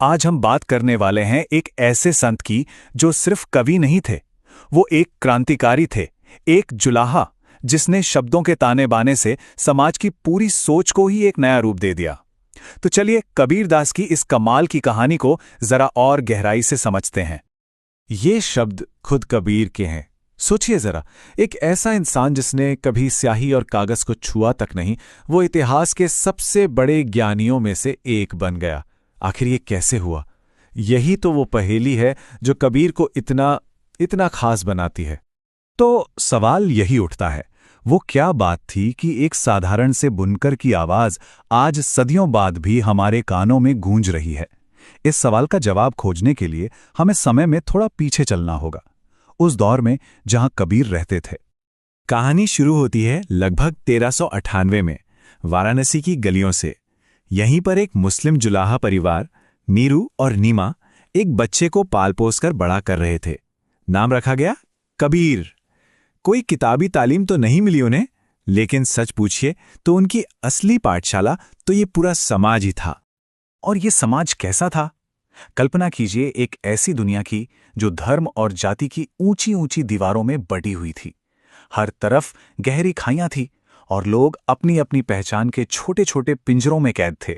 आज हम बात करने वाले हैं एक ऐसे संत की जो सिर्फ कवि नहीं थे। वो एक क्रांतिकारी थे, एक जुलाहा जिसने शब्दों के ताने बाने से समाज की पूरी सोच को ही एक नया रूप दे दिया। तो चलिए कबीरदास की इस कमाल की कहानी को जरा और गहराई से समझते हैं। ये शब्द खुद कबीर के हैं। सोचिए जरा, एक ऐसा इंसान जिसने कभी स्याही और कागज को छुआ तक नहीं, वो इतिहास के सबसे बड़े ज्ञानियों में से एक बन गया। आखिर ये कैसे हुआ? यही तो वो पहेली है जो कबीर को इतना इतना खास बनाती है। तो सवाल यही उठता है, वो क्या बात थी कि एक साधारण से बुनकर की आवाज आज सदियों बाद भी हमारे कानों में गूंज रही है? इस सवाल का जवाब खोजने के लिए हमें समय में थोड़ा पीछे चलना होगा, उस दौर में जहां कबीर रहते थे। कहानी शुरू होती है लगभग 1398 में, वाराणसी की गलियों से। यहीं पर एक मुस्लिम जुलाहा परिवार, नीरू और नीमा, एक बच्चे को पाल पोस कर बड़ा कर रहे थे। नाम रखा गया कबीर। कोई किताबी तालीम तो नहीं मिली उन्हें, लेकिन सच पूछिए तो उनकी असली पाठशाला तो ये पूरा समाज ही था। और ये समाज कैसा था? कल्पना कीजिए एक ऐसी दुनिया की जो धर्म और जाति की ऊंची ऊंची दीवारों में बटी हुई थी। हर तरफ गहरी खाइयां थी और लोग अपनी अपनी पहचान के छोटे छोटे पिंजरों में कैद थे।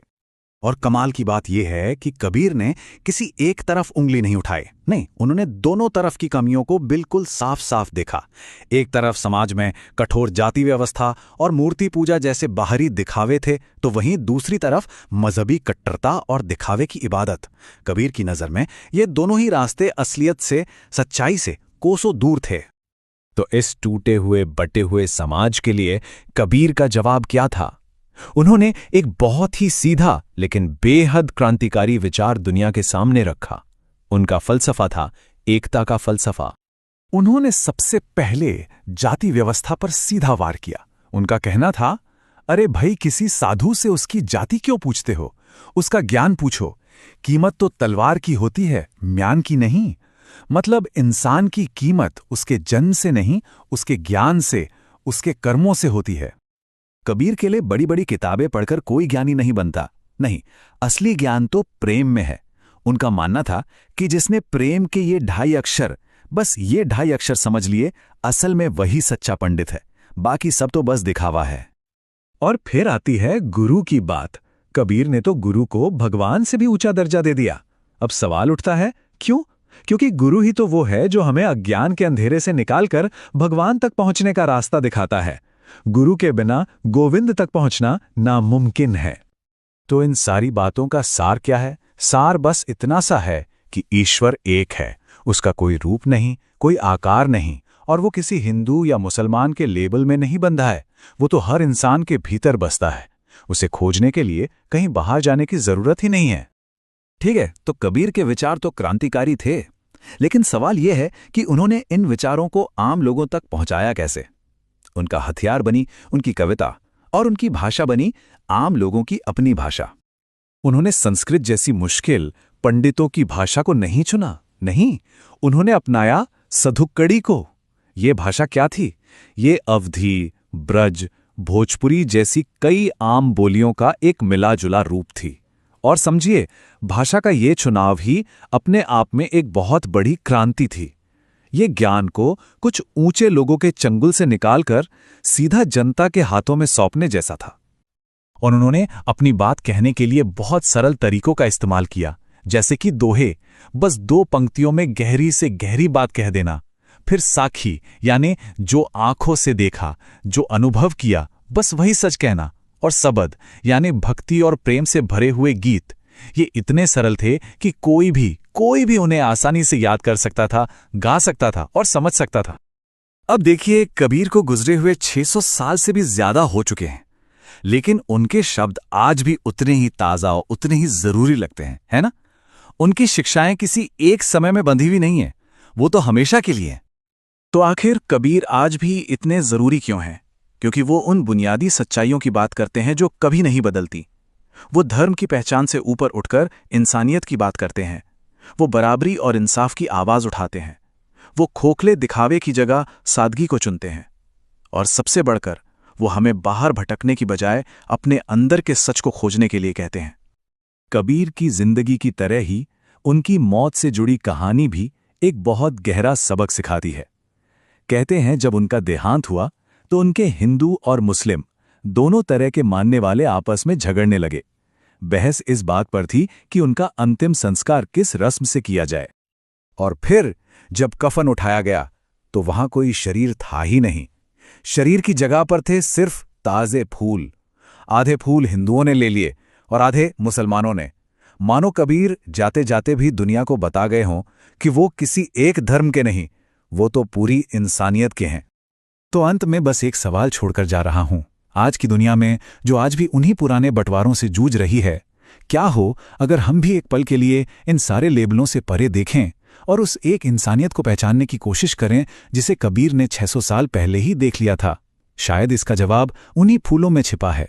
और कमाल की बात यह है कि कबीर ने किसी एक तरफ उंगली नहीं उठाई। नहीं, उन्होंने दोनों तरफ की कमियों को बिल्कुल साफ साफ देखा। एक तरफ समाज में कठोर जाति व्यवस्था और मूर्ति पूजा जैसे बाहरी दिखावे थे, तो वहीं दूसरी तरफ मजहबी कट्टरता और दिखावे की इबादत। कबीर की नजर में ये दोनों ही रास्ते असलियत से, सच्चाई से कोसों दूर थे। तो इस टूटे हुए बटे हुए समाज के लिए कबीर का जवाब क्या था? उन्होंने एक बहुत ही सीधा लेकिन बेहद क्रांतिकारी विचार दुनिया के सामने रखा। उनका फलसफा था एकता का फलसफा। उन्होंने सबसे पहले जाति व्यवस्था पर सीधा वार किया। उनका कहना था, अरे भाई, किसी साधु से उसकी जाति क्यों पूछते हो? उसका ज्ञान पूछो। कीमत तो तलवार की होती है, म्यान की नहीं। मतलब इंसान की कीमत उसके जन्म से नहीं, उसके ज्ञान से, उसके कर्मों से होती है। कबीर के लिए बड़ी बड़ी किताबें पढ़कर कोई ज्ञानी नहीं बनता। नहीं, असली ज्ञान तो प्रेम में है। उनका मानना था कि जिसने प्रेम के ये 2.5 अक्षर, बस ये 2.5 अक्षर समझ लिए, असल में वही सच्चा पंडित है। बाकी सब तो बस दिखावा है। और फिर आती है गुरु की बात। कबीर ने तो गुरु को भगवान से भी ऊंचा दर्जा दे दिया। अब सवाल उठता है, क्यों? क्योंकि गुरु ही तो वो है जो हमें अज्ञान के अंधेरे से निकालकर भगवान तक पहुंचने का रास्ता दिखाता है। गुरु के बिना गोविंद तक पहुंचना नामुमकिन है। तो इन सारी बातों का सार क्या है? सार बस इतना सा है कि ईश्वर एक है, उसका कोई रूप नहीं, कोई आकार नहीं, और वो किसी हिंदू या मुसलमान के लेबल में नहीं बंधा है। वो तो हर इंसान के भीतर बसता है। उसे खोजने के लिए कहीं बाहर जाने की जरूरत ही नहीं है। ठीक है, तो कबीर के विचार तो क्रांतिकारी थे, लेकिन सवाल यह है कि उन्होंने इन विचारों को आम लोगों तक पहुंचाया कैसे? उनका हथियार बनी उनकी कविता, और उनकी भाषा बनी आम लोगों की अपनी भाषा। उन्होंने संस्कृत जैसी मुश्किल पंडितों की भाषा को नहीं चुना। नहीं, उन्होंने अपनाया सधुक्कड़ी को। ये भाषा क्या थी? ये अवधी, ब्रज, भोजपुरी जैसी कई आम बोलियों का एक मिला जुला रूप थी। और समझिए, भाषा का ये चुनाव ही अपने आप में एक बहुत बड़ी क्रांति थी। ये ज्ञान को कुछ ऊंचे लोगों के चंगुल से निकालकर सीधा जनता के हाथों में सौंपने जैसा था। और उन्होंने अपनी बात कहने के लिए बहुत सरल तरीकों का इस्तेमाल किया, जैसे कि दोहे, बस 2 पंक्तियों में गहरी से गहरी बात कह देना। फिर साखी, यानी जो आंखों से देखा, जो अनुभव किया, बस वही सच कहना। और सबद, यानी भक्ति और प्रेम से भरे हुए गीत। ये इतने सरल थे कि कोई भी उन्हें आसानी से याद कर सकता था, गा सकता था और समझ सकता था। अब देखिए, कबीर को गुजरे हुए 600 साल से भी ज्यादा हो चुके हैं, लेकिन उनके शब्द आज भी उतने ही ताजा और उतने ही जरूरी लगते हैं, है ना? उनकी शिक्षाएं किसी एक समय में बंधी हुई नहीं है, वो तो हमेशा के लिए है। तो आखिर कबीर आज भी इतने जरूरी क्यों हैं? क्योंकि वो उन बुनियादी सच्चाइयों की बात करते हैं जो कभी नहीं बदलती। वो धर्म की पहचान से ऊपर उठकर इंसानियत की बात करते हैं। वो बराबरी और इंसाफ की आवाज उठाते हैं। वो खोखले दिखावे की जगह सादगी को चुनते हैं। और सबसे बढ़कर वो हमें बाहर भटकने की बजाय अपने अंदर के सच को खोजने के लिए कहते हैं। कबीर की जिंदगी की तरह ही उनकी मौत से जुड़ी कहानी भी एक बहुत गहरा सबक सिखाती है। कहते हैं जब उनका देहांत हुआ तो उनके हिंदू और मुस्लिम दोनों तरह के मानने वाले आपस में झगड़ने लगे। बहस इस बात पर थी कि उनका अंतिम संस्कार किस रस्म से किया जाए। और फिर जब कफन उठाया गया तो वहां कोई शरीर था ही नहीं। शरीर की जगह पर थे सिर्फ ताजे फूल। आधे फूल हिंदुओं ने ले लिए और आधे मुसलमानों ने। मानो कबीर जाते जाते भी दुनिया को बता गए हों कि वो किसी एक धर्म के नहीं, वो तो पूरी इंसानियत के हैं। तो अंत में बस एक सवाल छोड़कर जा रहा हूं। आज की दुनिया में जो आज भी उन्हीं पुराने बंटवारों से जूझ रही है, क्या हो अगर हम भी एक पल के लिए इन सारे लेबलों से परे देखें और उस एक इंसानियत को पहचानने की कोशिश करें जिसे कबीर ने 600 साल पहले ही देख लिया था। शायद इसका जवाब उन्हीं फूलों में छिपा है।